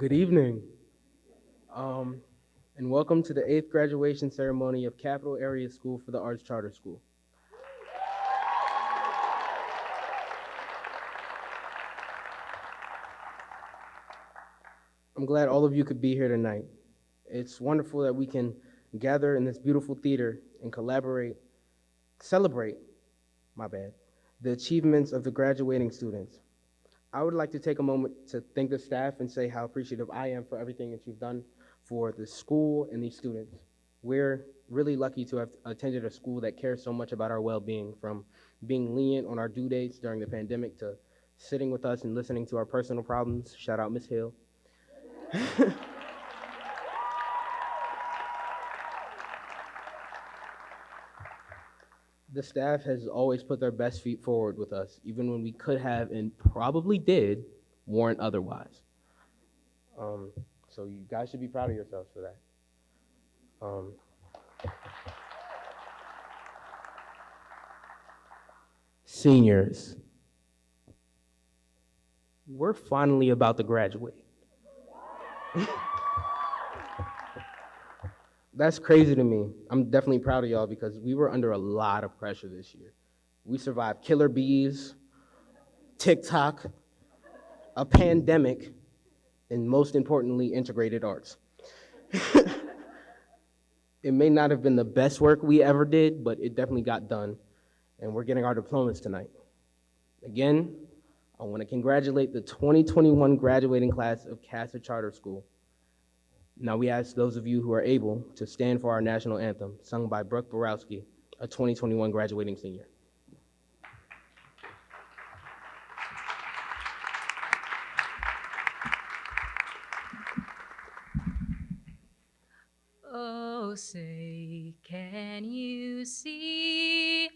Good evening, and welcome to the 8th graduation ceremony of Capital Area School for the Arts Charter School. I'm glad all of you could be here tonight. It's wonderful that we can gather in this beautiful theater and celebrate, the achievements of the graduating students. I would like to take a moment to thank the staff and say how appreciative I am for everything that you've done for the school and these students. We're really lucky to have attended a school that cares so much about our well-being, from being lenient on our due dates during the pandemic to sitting with us and listening to our personal problems. Shout out Ms. Hill. The staff has always put their best feet forward with us, even when we could have and probably did warrant otherwise. So you guys should be proud of yourselves for that. Seniors, we're finally about to graduate. That's crazy to me. I'm definitely proud of y'all because we were under a lot of pressure this year. We survived killer bees, TikTok, a pandemic, and most importantly, integrated arts. It may not have been the best work we ever did, but it definitely got done, and we're getting our diplomas tonight. Again, I want to congratulate the 2021 graduating class of CASA Charter School. Now we ask those of you who are able to stand for our national anthem, sung by Brooke Borowski, a 2021 graduating senior. Oh, say, can you see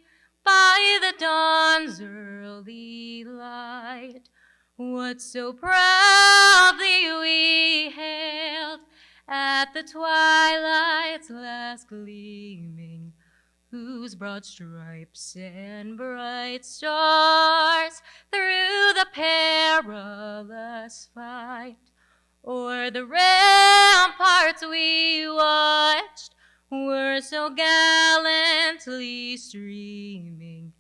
by the dawn's early light what so proudly we hailed at the twilight's last gleaming, whose broad stripes and bright stars through the perilous fight o'er the ramparts we watched were so gallantly streaming,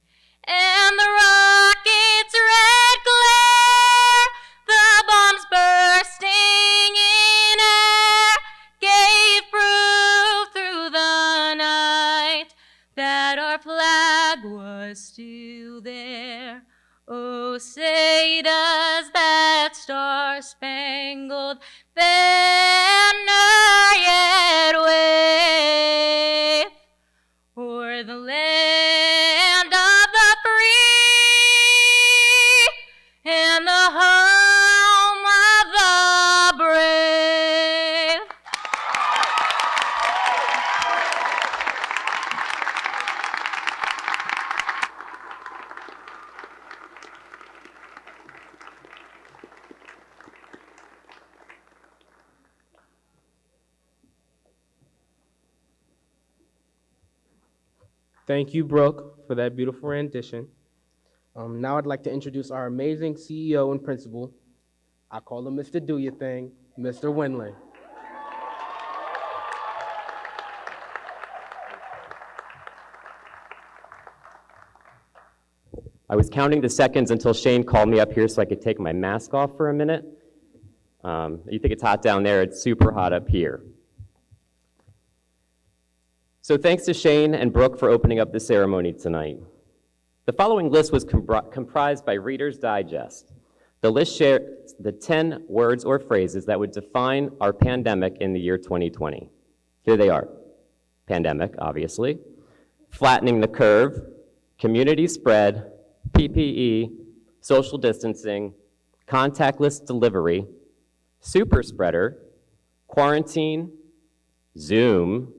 and the rocket's red glare, the bombs bursting in air, gave proof through the night that our flag was still there. Oh, say does that star-spangled banner yet wave o'er the land of the free and the home of the brave? Thank you, Brooke, for that beautiful rendition. Now I'd like to introduce our amazing CEO and principal. I call him Mr. Do Your Thing, Mr. Winley. I was counting the seconds until Shane called me up here so I could take my mask off for a minute. You think it's hot down there, it's super hot up here. So thanks to Shane and Brooke for opening up the ceremony tonight. The following list was comprised by Reader's Digest. The list shares the 10 words or phrases that would define our pandemic in the year 2020. Here they are. Pandemic, obviously. Flattening the curve. Community spread. PPE. Social distancing. Contactless delivery. Super spreader. Quarantine. Zoom.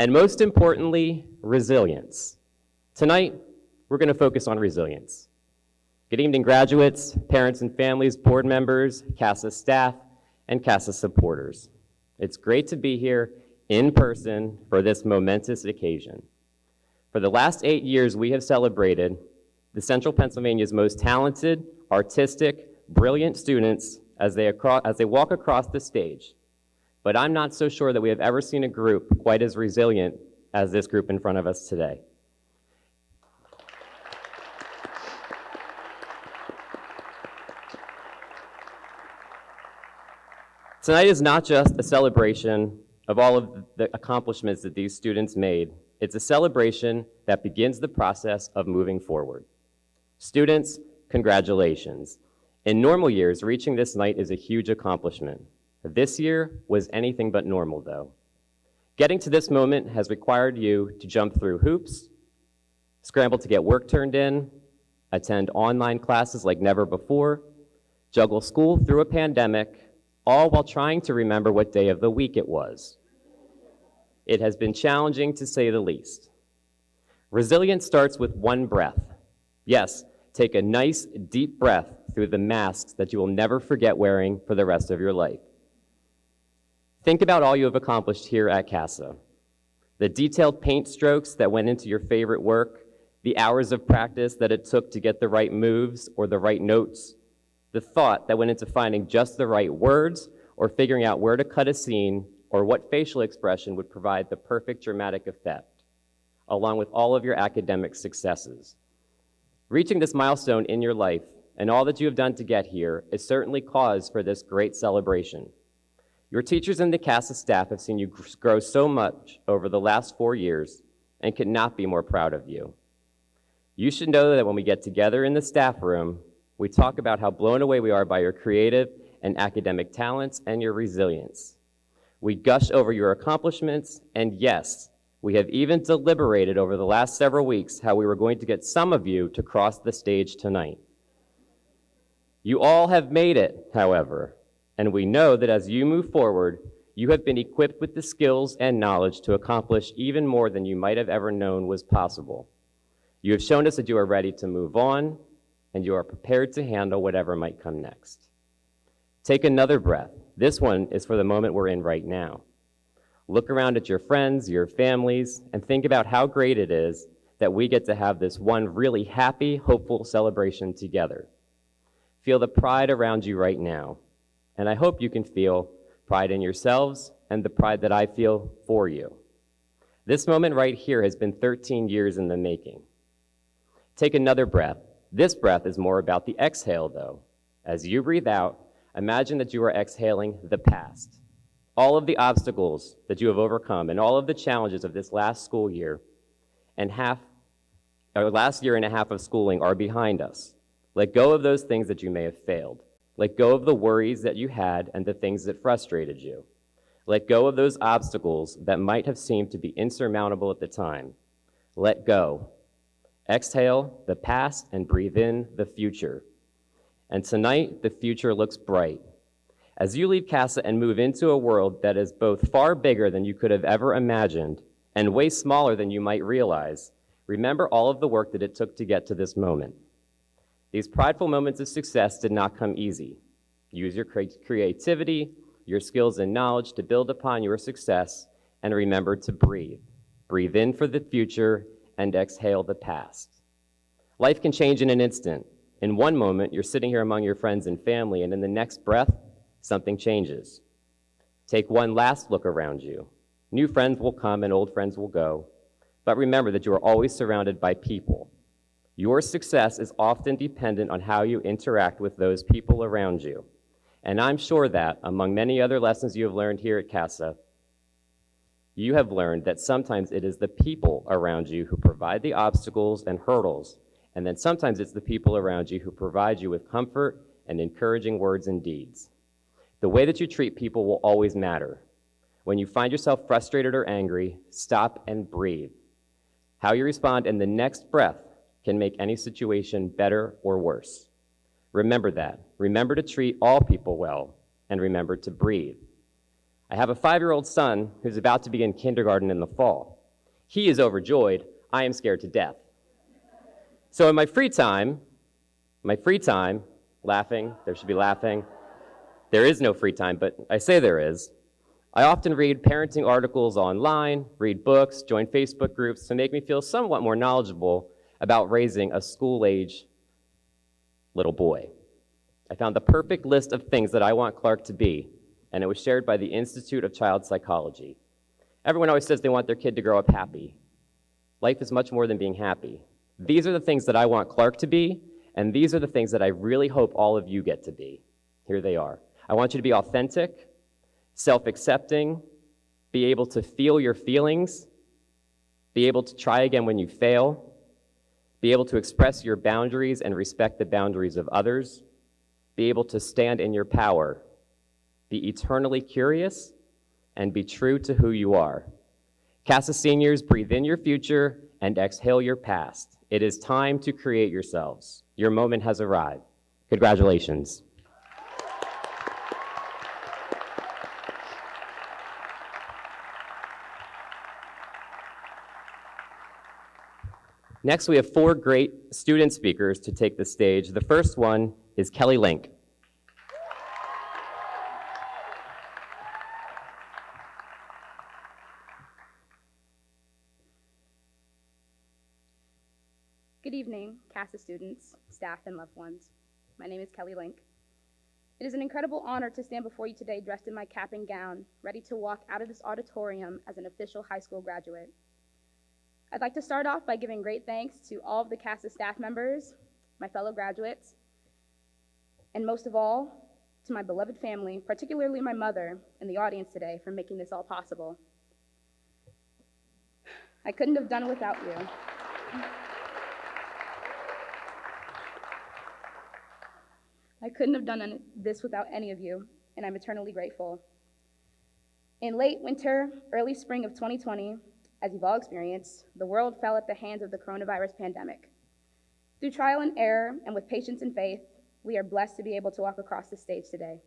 And most importantly, resilience. Tonight, we're going to focus on resilience. Good evening, graduates, parents and families, board members, CASA staff, and CASA supporters. It's great to be here in person for this momentous occasion. For the last 8 years, we have celebrated the Central Pennsylvania's most talented, artistic, brilliant students as they walk across the stage. But I'm not so sure that we have ever seen a group quite as resilient as this group in front of us today. Tonight is not just a celebration of all of the accomplishments that these students made. It's a celebration that begins the process of moving forward. Students, congratulations. In normal years, reaching this night is a huge accomplishment. This year was anything but normal, though. Getting to this moment has required you to jump through hoops, scramble to get work turned in, attend online classes like never before, juggle school through a pandemic, all while trying to remember what day of the week it was. It has been challenging, to say the least. Resilience starts with one breath. Yes, take a nice, deep breath through the masks that you will never forget wearing for the rest of your life. Think about all you have accomplished here at CASA. The detailed paint strokes that went into your favorite work, the hours of practice that it took to get the right moves or the right notes, the thought that went into finding just the right words or figuring out where to cut a scene or what facial expression would provide the perfect dramatic effect, along with all of your academic successes. Reaching this milestone in your life and all that you have done to get here is certainly cause for this great celebration. Your teachers and the CASA staff have seen you grow so much over the last 4 years and could not be more proud of you. You should know that when we get together in the staff room, we talk about how blown away we are by your creative and academic talents and your resilience. We gush over your accomplishments, and yes, we have even deliberated over the last several weeks how we were going to get some of you to cross the stage tonight. You all have made it, however, and we know that as you move forward, you have been equipped with the skills and knowledge to accomplish even more than you might have ever known was possible. You have shown us that you are ready to move on, and you are prepared to handle whatever might come next. Take another breath. This one is for the moment we're in right now. Look around at your friends, your families, and think about how great it is that we get to have this one really happy, hopeful celebration together. Feel the pride around you right now, and I hope you can feel pride in yourselves and the pride that I feel for you. This moment right here has been 13 years in the making. Take another breath. This breath is more about the exhale, though. As you breathe out, imagine that you are exhaling the past. All of the obstacles that you have overcome and all of the challenges of this last school year and last year and a half of schooling are behind us. Let go of those things that you may have failed. Let go of the worries that you had and the things that frustrated you. Let go of those obstacles that might have seemed to be insurmountable at the time. Let go. Exhale the past and breathe in the future. And tonight, the future looks bright. As you leave CASA and move into a world that is both far bigger than you could have ever imagined and way smaller than you might realize, remember all of the work that it took to get to this moment. These prideful moments of success did not come easy. Use your creativity, your skills and knowledge to build upon your success, and remember to breathe. Breathe in for the future and exhale the past. Life can change in an instant. In one moment, you're sitting here among your friends and family, and in the next breath, something changes. Take one last look around you. New friends will come and old friends will go, but remember that you are always surrounded by people. Your success is often dependent on how you interact with those people around you. And I'm sure that, among many other lessons you have learned here at CASA, you have learned that sometimes it is the people around you who provide the obstacles and hurdles, and then sometimes it's the people around you who provide you with comfort and encouraging words and deeds. The way that you treat people will always matter. When you find yourself frustrated or angry, stop and breathe. How you respond in the next breath can make any situation better or worse. Remember that. Remember to treat all people well, and remember to breathe. I have a 5-year-old son who's about to begin kindergarten in the fall. He is overjoyed. I am scared to death. So in my free time, laughing, there should be laughing. There is no free time, but I say there is. I often read parenting articles online, read books, join Facebook groups to make me feel somewhat more knowledgeable about raising a school-age little boy. I found the perfect list of things that I want Clark to be, and it was shared by the Institute of Child Psychology. Everyone always says they want their kid to grow up happy. Life is much more than being happy. These are the things that I want Clark to be, and these are the things that I really hope all of you get to be. Here they are. I want you to be authentic, self-accepting, be able to feel your feelings, be able to try again when you fail, be able to express your boundaries and respect the boundaries of others, be able to stand in your power, be eternally curious, and be true to who you are. CASA seniors, breathe in your future and exhale your past. It is time to create yourselves. Your moment has arrived. Congratulations. Next, we have 4 great student speakers to take the stage. The first one is Kelly Link. Good evening, CASA students, staff, and loved ones. My name is Kelly Link. It is an incredible honor to stand before you today dressed in my cap and gown, ready to walk out of this auditorium as an official high school graduate. I'd like to start off by giving great thanks to all of the CASA staff members, my fellow graduates, and most of all, to my beloved family, particularly my mother in the audience today, for making this all possible. I couldn't have done it without you. I couldn't have done this without any of you, and I'm eternally grateful. In late winter, early spring of 2020, as you've all experienced, the world fell at the hands of the coronavirus pandemic. Through trial and error, and with patience and faith, we are blessed to be able to walk across the stage today.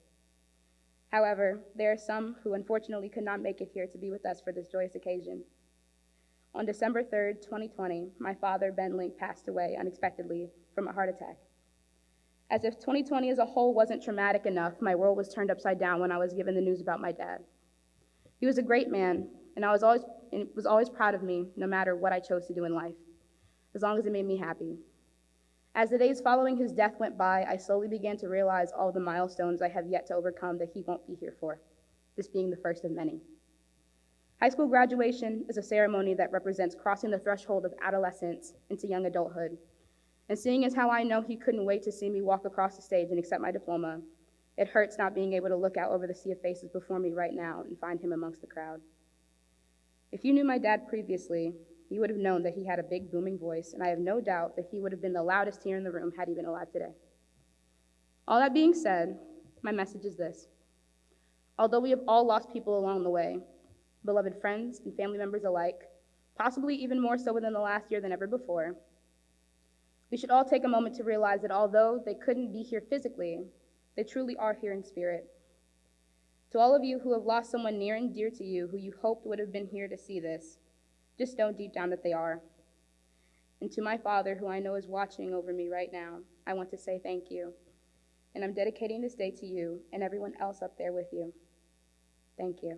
However, there are some who unfortunately could not make it here to be with us for this joyous occasion. On December 3rd, 2020, my father, Ben Link, passed away unexpectedly from a heart attack. As if 2020 as a whole wasn't traumatic enough, my world was turned upside down when I was given the news about my dad. He was a great man, and was always proud of me, no matter what I chose to do in life, as long as it made me happy. As the days following his death went by, I slowly began to realize all the milestones I have yet to overcome that he won't be here for, this being the first of many. High school graduation is a ceremony that represents crossing the threshold of adolescence into young adulthood. And seeing as how I know he couldn't wait to see me walk across the stage and accept my diploma, it hurts not being able to look out over the sea of faces before me right now and find him amongst the crowd. If you knew my dad previously, you would have known that he had a big booming voice, and I have no doubt that he would have been the loudest here in the room had he been alive today. All that being said, my message is this. Although we have all lost people along the way, beloved friends and family members alike, possibly even more so within the last year than ever before, we should all take a moment to realize that although they couldn't be here physically, they truly are here in spirit. To all of you who have lost someone near and dear to you who you hoped would have been here to see this, just know deep down that they are. And to my father, who I know is watching over me right now, I want to say thank you. And I'm dedicating this day to you and everyone else up there with you. Thank you.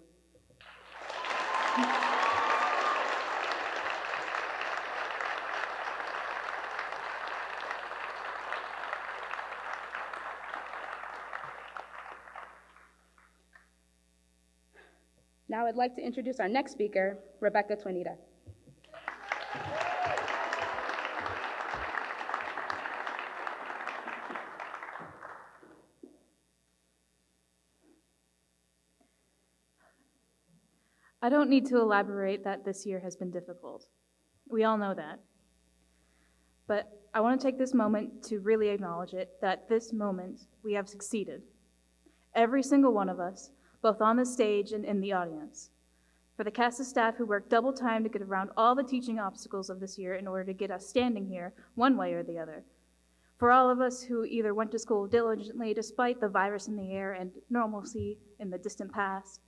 Now I'd like to introduce our next speaker, Rebecca Twinita. I don't need to elaborate that this year has been difficult. We all know that. But I want to take this moment to really acknowledge it, that this moment we have succeeded. Every single one of us, both on the stage and in the audience. For the CASA staff who worked double time to get around all the teaching obstacles of this year in order to get us standing here one way or the other. For all of us who either went to school diligently despite the virus in the air and normalcy in the distant past,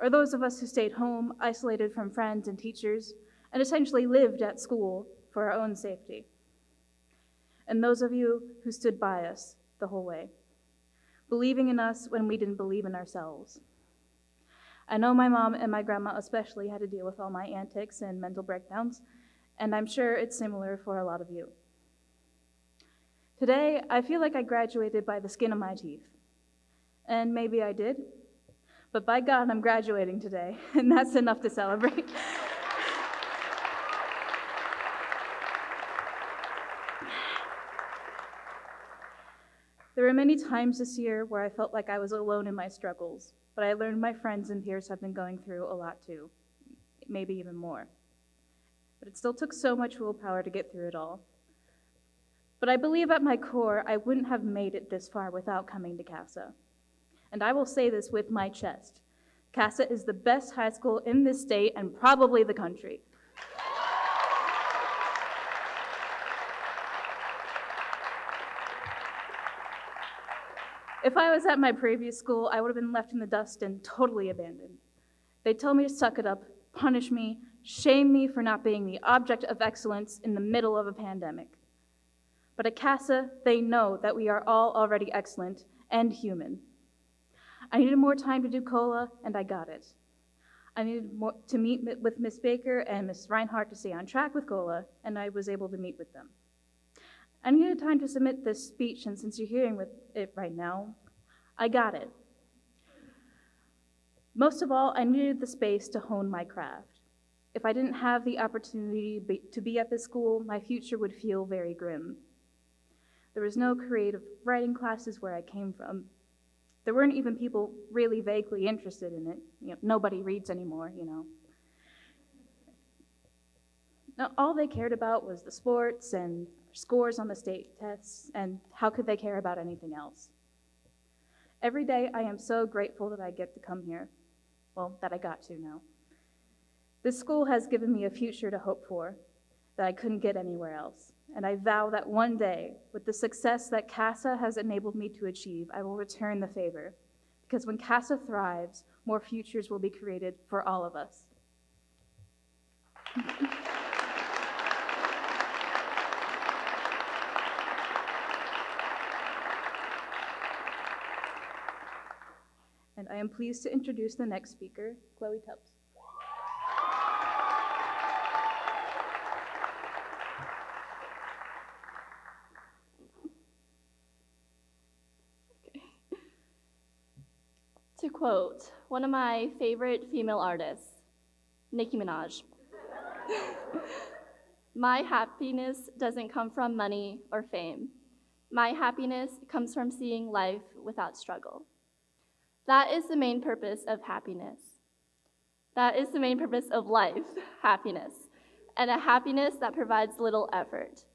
or those of us who stayed home, isolated from friends and teachers, and essentially lived at school for our own safety. And those of you who stood by us the whole way, believing in us when we didn't believe in ourselves. I know my mom and my grandma especially had to deal with all my antics and mental breakdowns, and I'm sure it's similar for a lot of you. Today, I feel like I graduated by the skin of my teeth. And maybe I did, but by God, I'm graduating today, and that's enough to celebrate. There were many times this year where I felt like I was alone in my struggles, but I learned my friends and peers have been going through a lot too, maybe even more. But it still took so much willpower to get through it all. But I believe at my core, I wouldn't have made it this far without coming to CASA. And I will say this with my chest. CASA is the best high school in this state and probably the country. If I was at my previous school, I would have been left in the dust and totally abandoned. They told me to suck it up, punish me, shame me for not being the object of excellence in the middle of a pandemic. But at CASA, they know that we are all already excellent and human. I needed more time to do COLA, and I got it. I needed more to meet with Miss Baker and Miss Reinhardt to stay on track with COLA, and I was able to meet with them. I needed time to submit this speech, and since you're hearing with it right now, I got it. Most of all, I needed the space to hone my craft. If I didn't have the opportunity to be at this school, my future would feel very grim. There was no creative writing classes where I came from. There weren't even people really vaguely interested in it. Nobody reads anymore. Now, all they cared about was the sports and scores on the state tests, and how could they care about anything else? Every day, I am so grateful that I get to come here. Well, that I got to now. This school has given me a future to hope for that I couldn't get anywhere else. And I vow that one day, with the success that CASA has enabled me to achieve, I will return the favor. Because when CASA thrives, more futures will be created for all of us. And I am pleased to introduce the next speaker, Chloe Tubbs. To quote one of my favorite female artists, Nicki Minaj, "My happiness doesn't come from money or fame. My happiness comes from seeing life without struggle." That is the main purpose of happiness. That is the main purpose of life, happiness, and a happiness that provides little effort.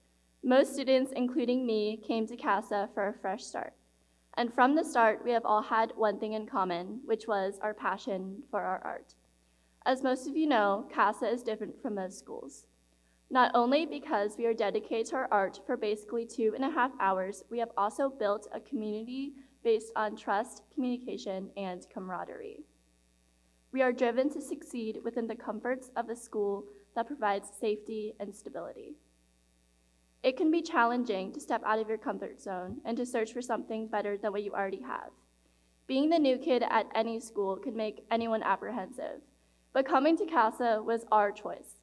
Most students, including me, came to CASA for a fresh start. And from the start, we have all had one thing in common, which was our passion for our art. As most of you know, CASA is different from most schools. Not only because we are dedicated to our art for basically 2.5 hours, we have also built a community based on trust, communication, and camaraderie. We are driven to succeed within the comforts of a school that provides safety and stability. It can be challenging to step out of your comfort zone and to search for something better than what you already have. Being the new kid at any school can make anyone apprehensive, but coming to CASA was our choice.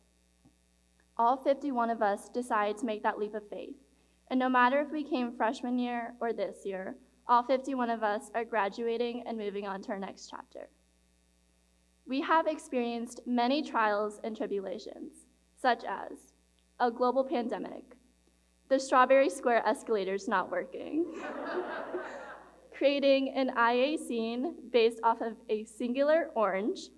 All 51 of us decided to make that leap of faith, and no matter if we came freshman year or this year, all 51 of us are graduating and moving on to our next chapter. We have experienced many trials and tribulations, such as a global pandemic, the Strawberry Square escalators not working, creating an IA scene based off of a singular orange,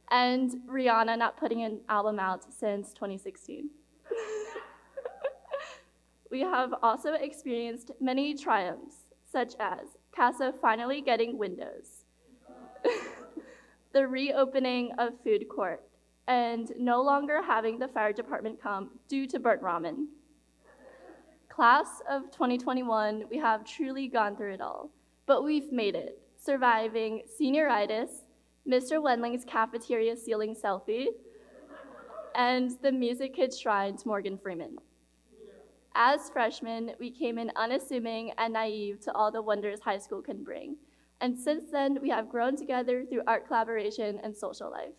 and Rihanna not putting an album out since 2016. We have also experienced many triumphs, such as CASA finally getting windows, the reopening of food court, and no longer having the fire department come due to burnt ramen. Class of 2021, we have truly gone through it all, but we've made it, surviving senioritis, Mr. Wendling's cafeteria ceiling selfie, and the Music Kids Shrine to Morgan Freeman. As freshmen, we came in unassuming and naive to all the wonders high school can bring. And since then, we have grown together through art collaboration and social life.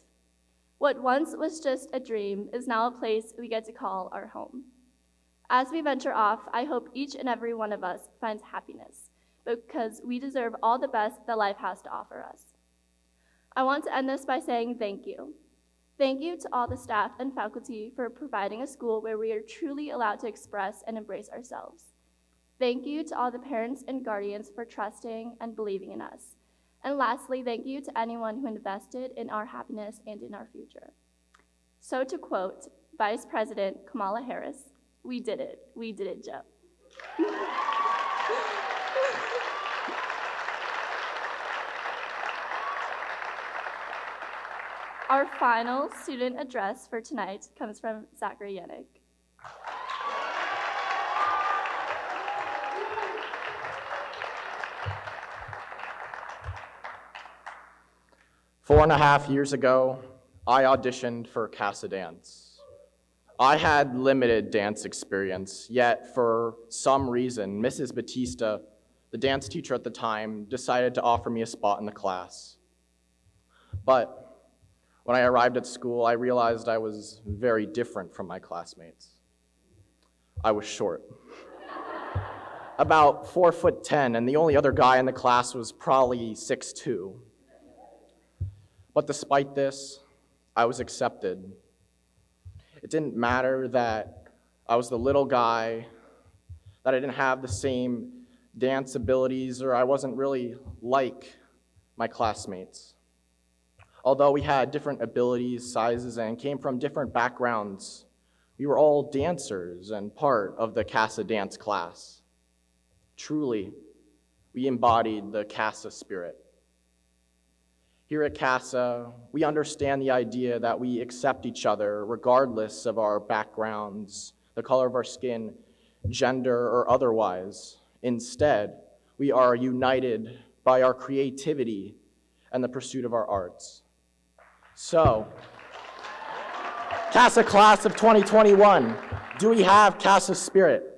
What once was just a dream is now a place we get to call our home. As we venture off, I hope each and every one of us finds happiness, because we deserve all the best that life has to offer us. I want to end this by saying thank you. Thank you to all the staff and faculty for providing a school where we are truly allowed to express and embrace ourselves. Thank you to all the parents and guardians for trusting and believing in us. And lastly, thank you to anyone who invested in our happiness and in our future. So to quote Vice President Kamala Harris, we did it, Joe. Our final student address for tonight comes from Zachary Yannick. Four and a half years ago, I auditioned for CASA Dance. I had limited dance experience, yet for some reason, Mrs. Batista, the dance teacher at the time, decided to offer me a spot in the class. But when I arrived at school, I realized I was very different from my classmates. I was short. About 4'10", and the only other guy in the class was probably 6'2". But despite this, I was accepted. It didn't matter that I was the little guy, that I didn't have the same dance abilities, or I wasn't really like my classmates. Although we had different abilities, sizes, and came from different backgrounds, we were all dancers and part of the CASA dance class. Truly, we embodied the CASA spirit. Here at CASA, we understand the idea that we accept each other regardless of our backgrounds, the color of our skin, gender, or otherwise. Instead, we are united by our creativity and the pursuit of our arts. So, CASA class of 2021, do we have CASA spirit?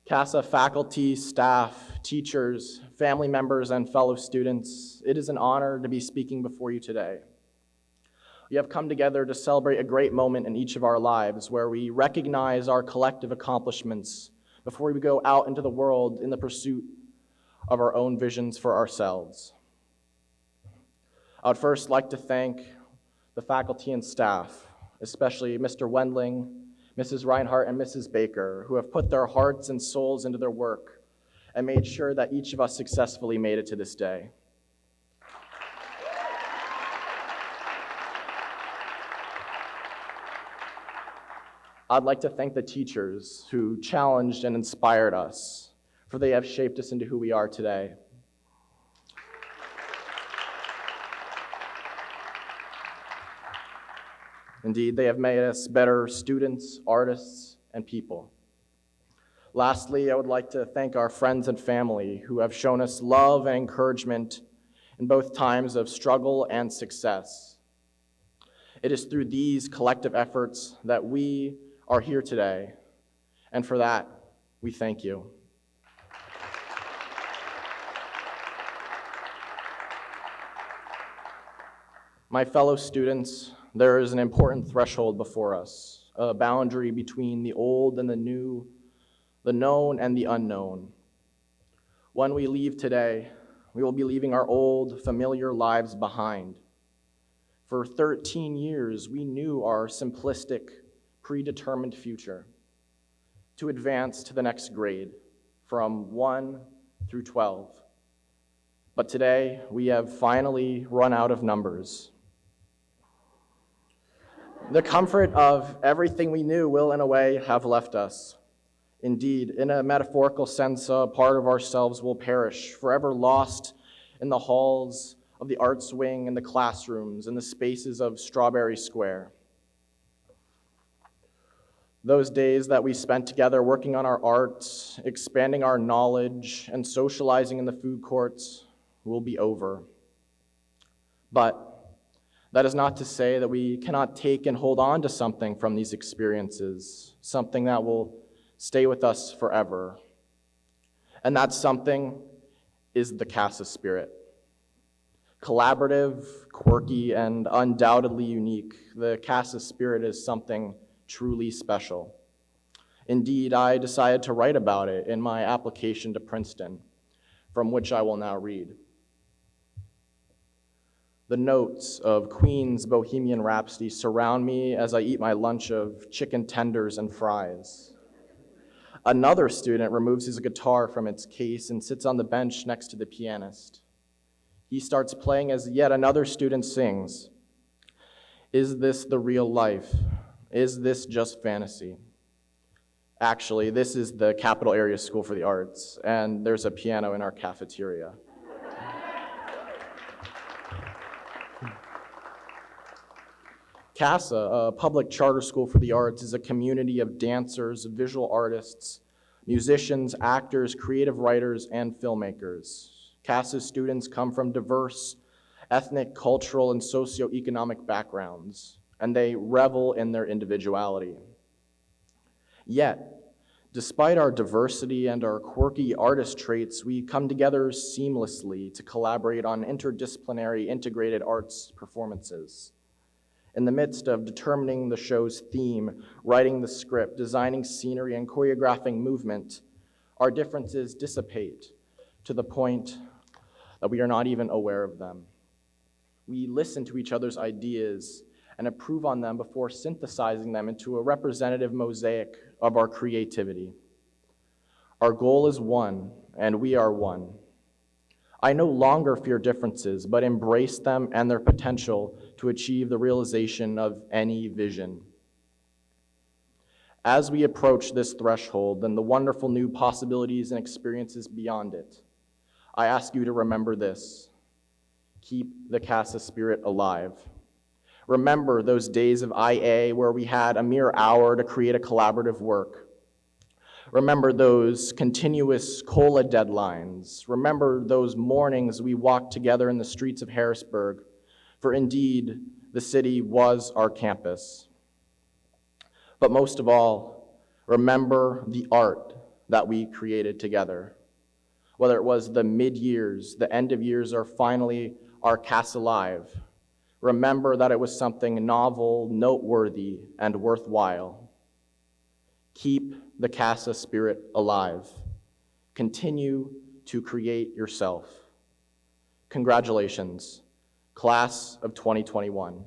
CASA faculty, staff, teachers, family members, and fellow students, it is an honor to be speaking before you today. We have come together to celebrate a great moment in each of our lives where we recognize our collective accomplishments before we go out into the world in the pursuit of our own visions for ourselves. I would first like to thank the faculty and staff, especially Mr. Wendling, Mrs. Reinhardt, and Mrs. Baker, who have put their hearts and souls into their work and made sure that each of us successfully made it to this day. I'd like to thank the teachers who challenged and inspired us, for they have shaped us into who we are today. Indeed, they have made us better students, artists, and people. Lastly, I would like to thank our friends and family who have shown us love and encouragement in both times of struggle and success. It is through these collective efforts that we are here today, and for that, we thank you. My fellow students, there is an important threshold before us, a boundary between the old and the new, the known and the unknown. When we leave today, we will be leaving our old, familiar lives behind. For 13 years, we knew our simplistic, predetermined future to advance to the next grade from 1 through 12. But today, we have finally run out of numbers. The comfort of everything we knew will, in a way, have left us. Indeed, in a metaphorical sense, a part of ourselves will perish, forever lost in the halls of the arts wing and the classrooms and the spaces of Strawberry Square. Those days that we spent together working on our arts, expanding our knowledge, and socializing in the food courts will be over. But that is not to say that we cannot take and hold on to something from these experiences, something that will stay with us forever. And that something is the CASA spirit. Collaborative, quirky, and undoubtedly unique, the CASA spirit is something truly special. Indeed, I decided to write about it in my application to Princeton, from which I will now read. The notes of Queen's Bohemian Rhapsody surround me as I eat my lunch of chicken tenders and fries. Another student removes his guitar from its case and sits on the bench next to the pianist. He starts playing as yet another student sings. Is this the real life? Is this just fantasy? Actually, this is the Capital Area School for the Arts, and there's a piano in our cafeteria. CASA, a public charter school for the arts, is a community of dancers, visual artists, musicians, actors, creative writers, and filmmakers. CASA's students come from diverse ethnic, cultural, and socioeconomic backgrounds, and they revel in their individuality. Yet, despite our diversity and our quirky artist traits, we come together seamlessly to collaborate on interdisciplinary integrated arts performances. In the midst of determining the show's theme, writing the script, designing scenery, and choreographing movement, our differences dissipate to the point that we are not even aware of them. We listen to each other's ideas and improve on them before synthesizing them into a representative mosaic of our creativity. Our goal is one, and we are one. I no longer fear differences, but embrace them and their potential to achieve the realization of any vision. As we approach this threshold and the wonderful new possibilities and experiences beyond it, I ask you to remember this. Keep the CASA spirit alive. Remember those days of IA where we had a mere hour to create a collaborative work. Remember those continuous COLA deadlines. Remember those mornings we walked together in the streets of Harrisburg, for indeed, the city was our campus. But most of all, remember the art that we created together. Whether it was the mid-years, the end of years, or finally our CASA Live, remember that it was something novel, noteworthy, and worthwhile. Keep the CASA spirit alive. Continue to create yourself. Congratulations, class of 2021.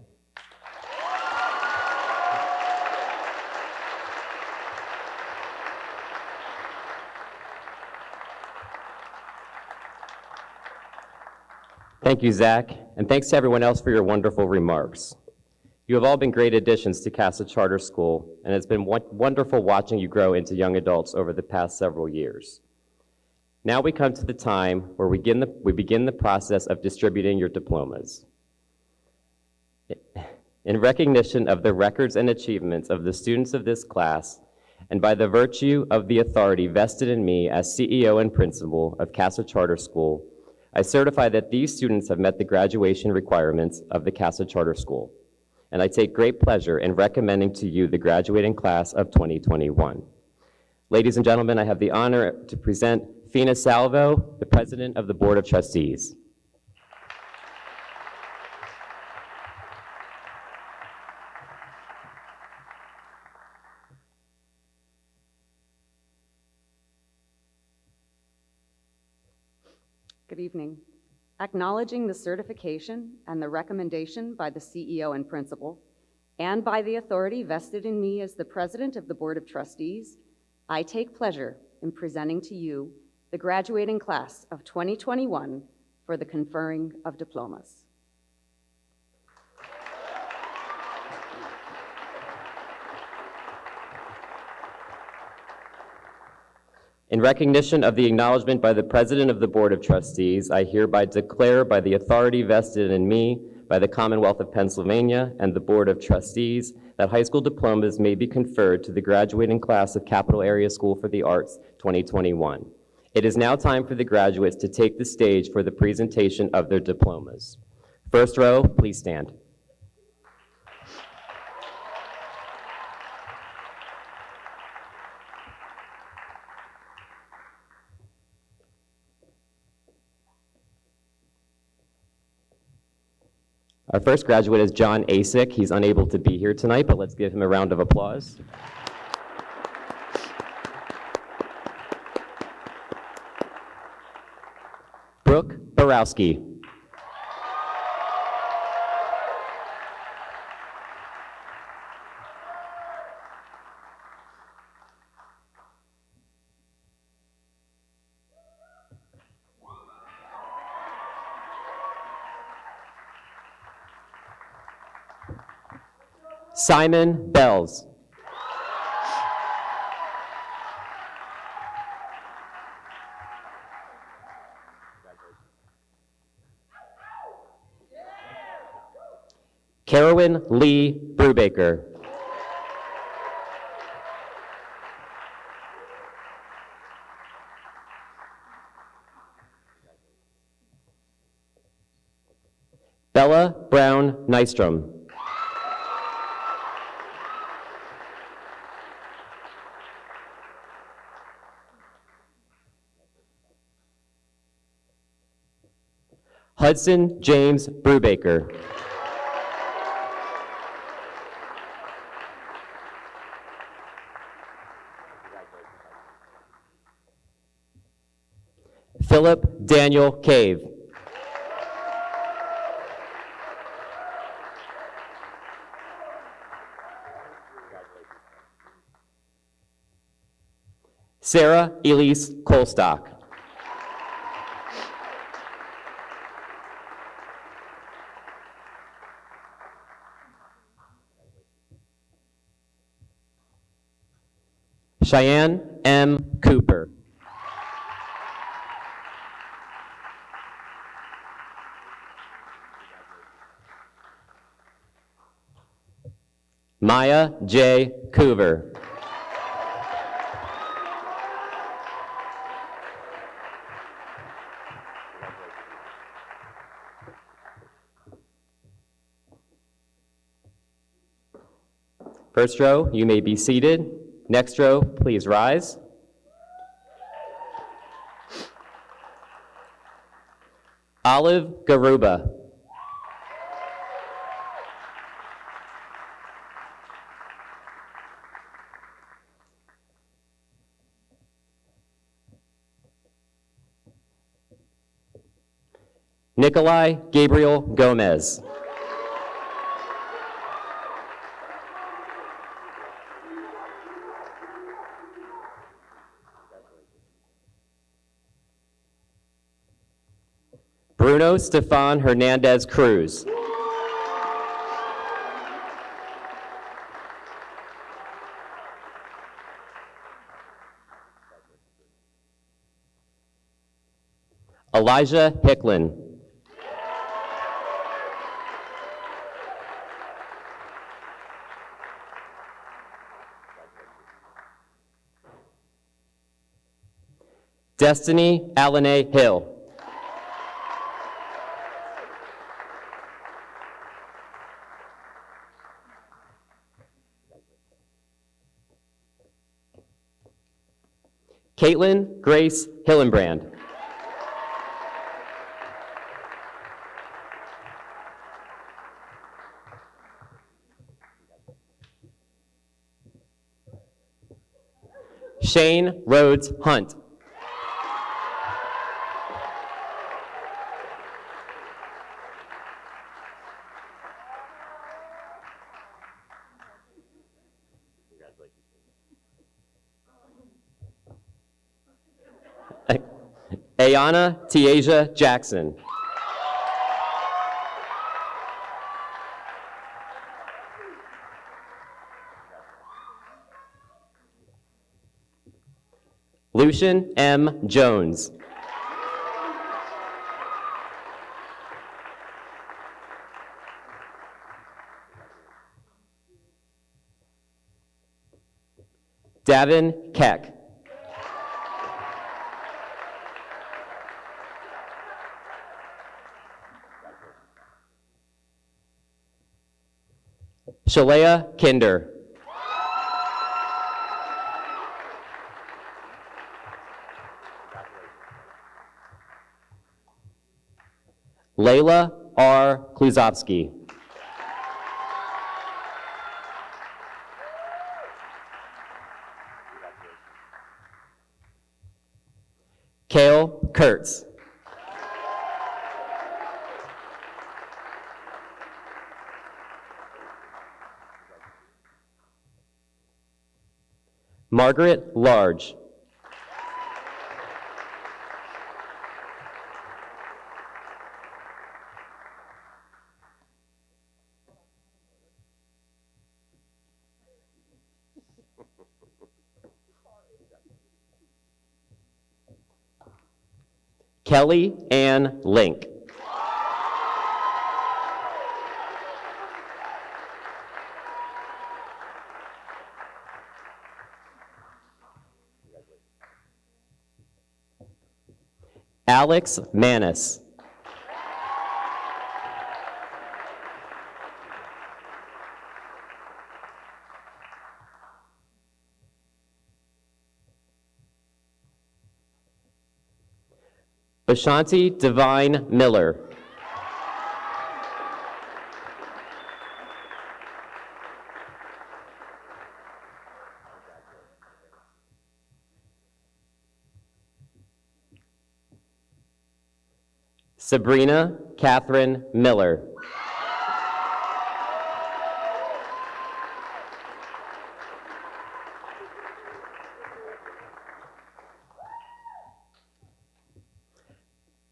Thank you, Zach, and thanks to everyone else for your wonderful remarks. You have all been great additions to CASA Charter School, and it's been wonderful watching you grow into young adults over the past several years. Now we come to the time where we begin the process of distributing your diplomas. In recognition of the records and achievements of the students of this class, and by the virtue of the authority vested in me as CEO and principal of CASA Charter School, I certify that these students have met the graduation requirements of the CASA Charter School, and I take great pleasure in recommending to you the graduating class of 2021. Ladies and gentlemen, I have the honor to present Fina Salvo, the President of the Board of Trustees. Good evening. Acknowledging the certification and the recommendation by the CEO and principal, and by the authority vested in me as the President of the Board of Trustees, I take pleasure in presenting to you the graduating class of 2021 for the conferring of diplomas. In recognition of the acknowledgement by the President of the Board of Trustees, I hereby declare by the authority vested in me by the Commonwealth of Pennsylvania and the Board of Trustees that high school diplomas may be conferred to the graduating class of Capital Area School for the Arts 2021. It is now time for the graduates to take the stage for the presentation of their diplomas. First row, please stand. Our first graduate is John Asic. He's unable to be here tonight, but let's give him a round of applause. Brooke Borowski. Simon Bells. Carolyn Lee Brubaker. Bella Brown Nystrom. Hudson James Brubaker. Philip Daniel Cave. Sarah Elise Colstock. Cheyenne M. Cooper. Maya J. Coover. First row, you may be seated. Next row, please rise. Olive Garuba. Nikolai Gabriel Gomez. Bruno Stefan Hernandez Cruz. Elijah Hicklin. Destiny Alane Hill. Caitlin Grace Hillenbrand. Shane Rhodes Hunt. Ayana Tiaja Jackson. Lucian M. Jones. Davin Keck. Shalea Kinder. Layla R. Kluzovsky. Kale Kurtz. Margaret Large. Kelly Ann Link. Alex Manis. Bashanti Divine Miller. Sabrina Catherine Miller.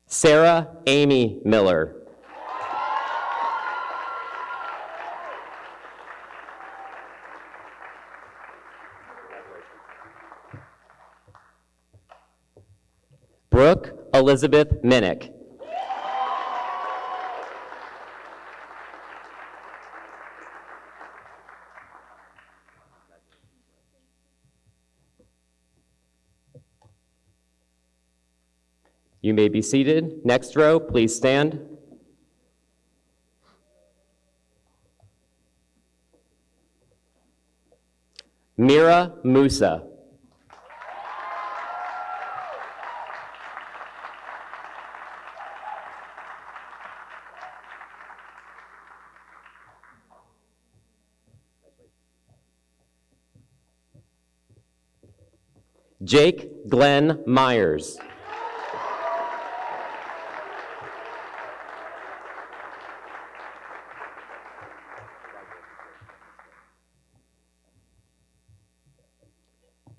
Sarah Amy Miller. Brooke Elizabeth Minnick. You may be seated. Next row, please stand. Mira Musa. Jake Glenn Myers.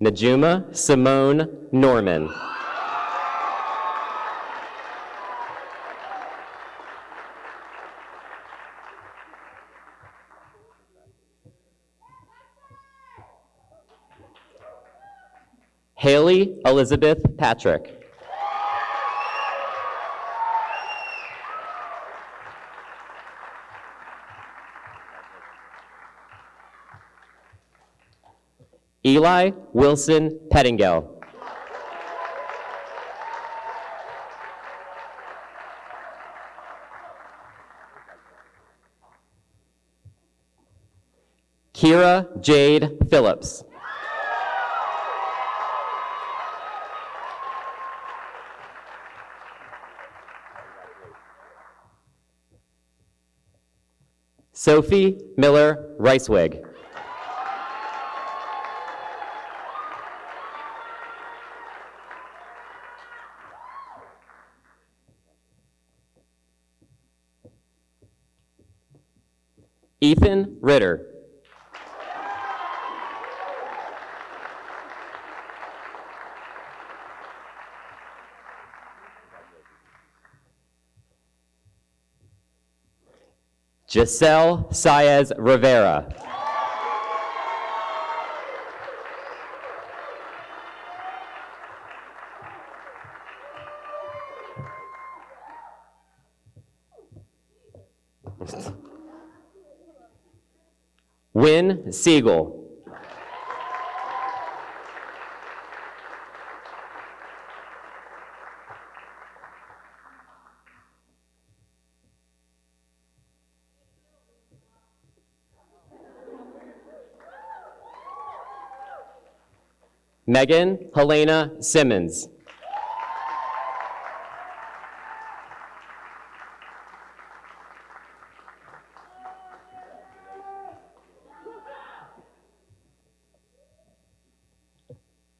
Najuma Simone Norman. Haley Elizabeth Patrick. Eli Wilson Pettingell. Kira Jade Phillips. Sophie Miller Ricewig. Ethan Ritter. Giselle Saez Rivera. Wynn Siegel. Megan Helena Simmons.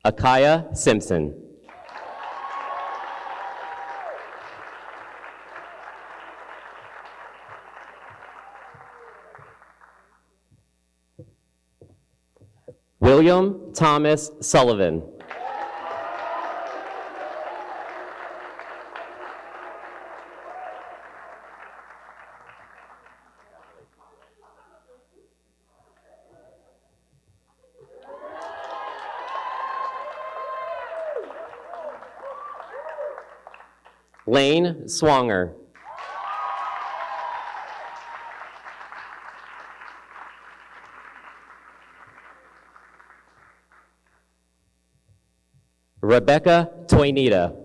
Akaya Simpson. William Thomas Sullivan. Lane Swanger. Rebecca Toynita.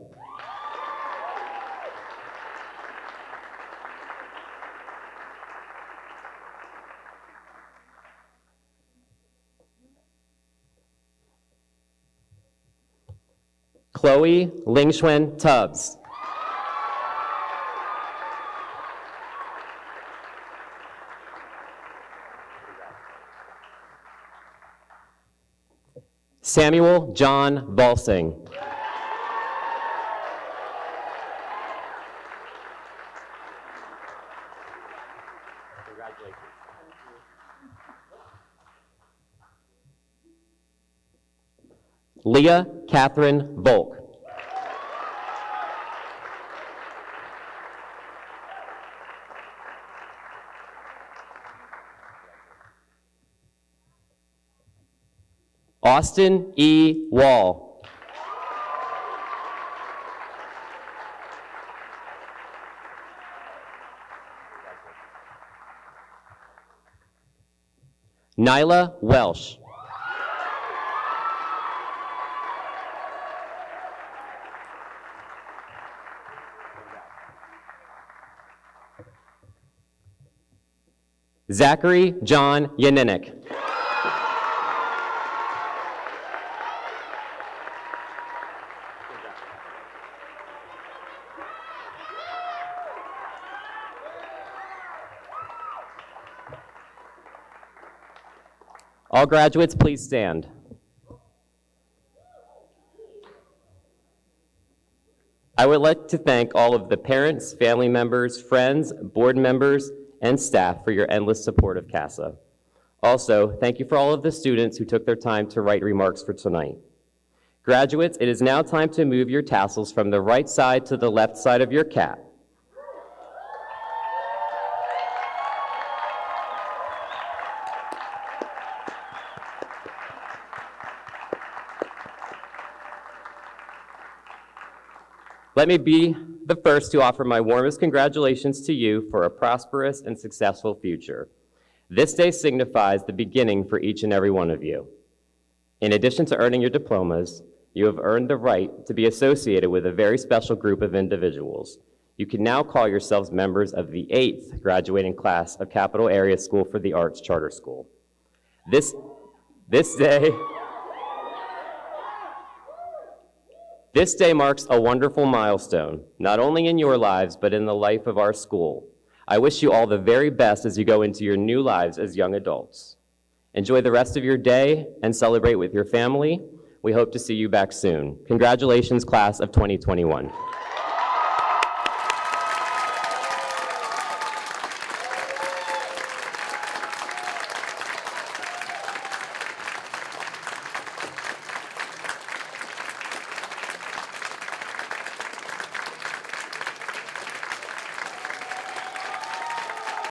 Chloe Lingxuan Tubbs. Samuel John Balsing. Leah Catherine Volk. Austin E. Wall. Nyla Welsh. Zachary John Yaninik. All graduates, please stand. I would like to thank all of the parents, family members, friends, board members, and staff for your endless support of CASA. Also, thank you for all of the students who took their time to write remarks for tonight. Graduates, it is now time to move your tassels from the right side to the left side of your cap. Let me be the first to offer my warmest congratulations to you for a prosperous and successful future. This day signifies the beginning for each and every one of you. In addition to earning your diplomas, you have earned the right to be associated with a very special group of individuals. You can now call yourselves members of the 8th graduating class of Capital Area School for the Arts Charter School. This day marks a wonderful milestone, not only in your lives, but in the life of our school. I wish you all the very best as you go into your new lives as young adults. Enjoy the rest of your day and celebrate with your family. We hope to see you back soon. Congratulations, class of 2021.